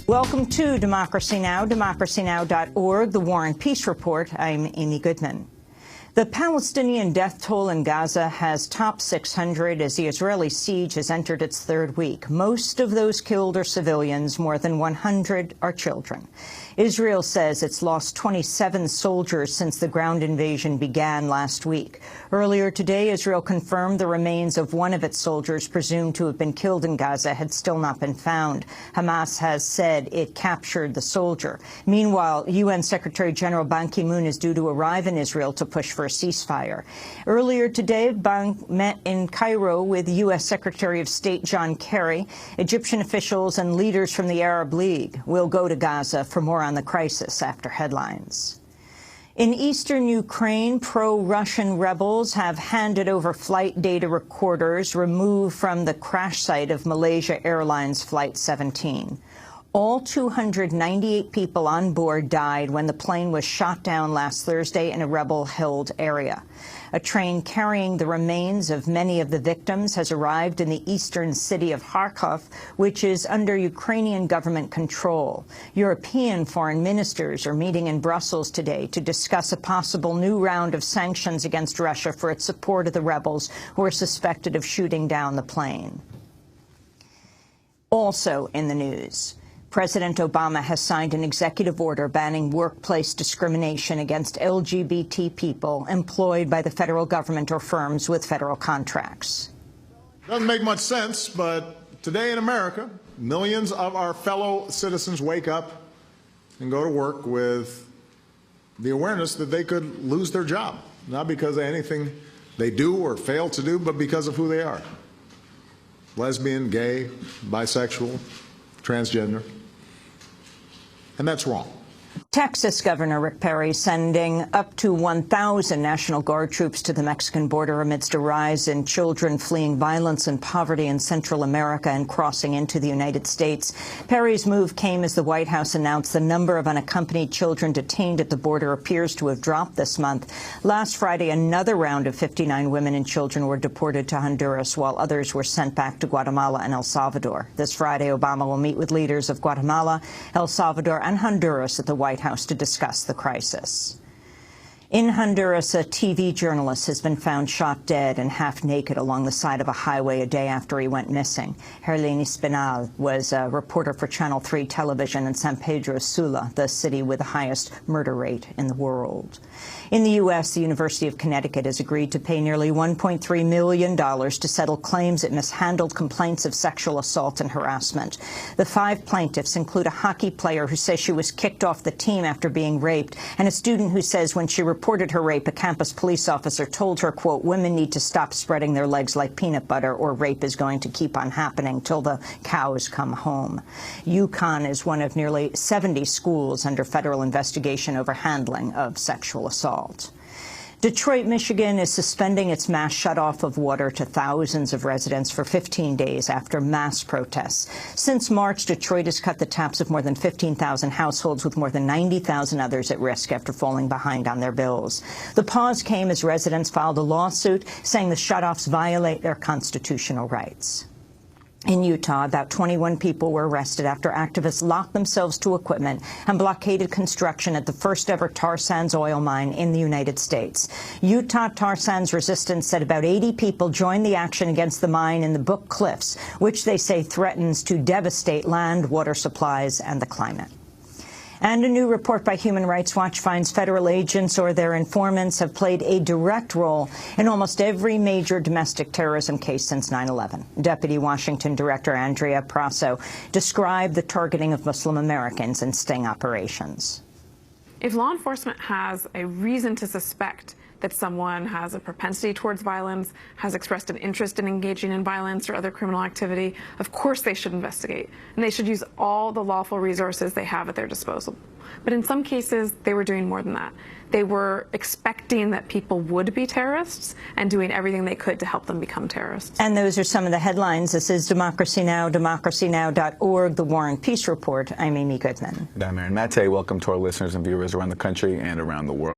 Welcome to Democracy Now!, democracynow.org, the War and Peace Report. I'm Amy Goodman. The Palestinian death toll in Gaza has topped 600 as the Israeli siege has entered its third week. Most of those killed are civilians. More than 100 are children. Israel says it's lost 27 soldiers since the ground invasion began last week. Earlier today, Israel confirmed the remains of one of its soldiers presumed to have been killed in Gaza had still not been found. Hamas has said it captured the soldier. Meanwhile, UN Secretary General Ban Ki-moon is due to arrive in Israel to push for a ceasefire. Earlier today, Ban met in Cairo with U.S. Secretary of State John Kerry. Egyptian officials and leaders from the Arab League will go to Gaza for more on the crisis after headlines. In eastern Ukraine, pro-Russian rebels have handed over flight data recorders removed from the crash site of Malaysia Airlines Flight 17. All 298 people on board died when the plane was shot down last Thursday in a rebel-held area. A train carrying the remains of many of the victims has arrived in the eastern city of Kharkov, which is under Ukrainian government control. European foreign ministers are meeting in Brussels today to discuss a possible new round of sanctions against Russia for its support of the rebels who are suspected of shooting down the plane. Also in the news, President Obama has signed an executive order banning workplace discrimination against LGBT people employed by the federal government or firms with federal contracts. Doesn't make much sense, but today in America, millions of our fellow citizens wake up and go to work with the awareness that they could lose their job, not because of anything they do or fail to do, but because of who they are. Lesbian, gay, bisexual, transgender. And that's wrong. Texas Governor Rick Perry sending up to 1,000 National Guard troops to the Mexican border amidst a rise in children fleeing violence and poverty in Central America and crossing into the United States. Perry's move came as the White House announced the number of unaccompanied children detained at the border appears to have dropped this month. Last Friday, another round of 59 women and children were deported to Honduras, while others were sent back to Guatemala and El Salvador. This Friday, Obama will meet with leaders of Guatemala, El Salvador, and Honduras at the White House to discuss the crisis. In Honduras, a TV journalist has been found shot dead and half naked along the side of a highway a day after he went missing. Herlene Espinal was a reporter for Channel 3 television in San Pedro Sula, the city with the highest murder rate in the world. In the U.S., the University of Connecticut has agreed to pay nearly $1.3 million to settle claims it mishandled complaints of sexual assault and harassment. The 5 plaintiffs include a hockey player who says she was kicked off the team after being raped, and a student who says when she reported her rape, a campus police officer told her, quote, "Women need to stop spreading their legs like peanut butter or rape is going to keep on happening till the cows come home." UConn is one of nearly 70 schools under federal investigation over handling of sexual assault. Detroit, Michigan is suspending its mass shutoff of water to thousands of residents for 15 days after mass protests. Since March, Detroit has cut the taps of more than 15,000 households, with more than 90,000 others at risk after falling behind on their bills. The pause came as residents filed a lawsuit saying the shutoffs violate their constitutional rights. In Utah, about 21 people were arrested after activists locked themselves to equipment and blockaded construction at the first-ever tar sands oil mine in the United States. Utah Tar Sands Resistance said about 80 people joined the action against the mine in the Book Cliffs, which they say threatens to devastate land, water supplies, and the climate. And a new report by Human Rights Watch finds federal agents or their informants have played a direct role in almost every major domestic terrorism case since 9/11. Deputy Washington Director Andrea Prasso described the targeting of Muslim Americans in sting operations. If law enforcement has a reason to suspect that someone has a propensity towards violence, has expressed an interest in engaging in violence or other criminal activity, of course they should investigate, and they should use all the lawful resources they have at their disposal. But in some cases, they were doing more than that. They were expecting that people would be terrorists and doing everything they could to help them become terrorists. And those are some of the headlines. This is Democracy Now!, democracynow.org, the War and Peace Report. I'm Amy Goodman. And I'm Aaron Mate. Welcome to our listeners and viewers around the country and around the world.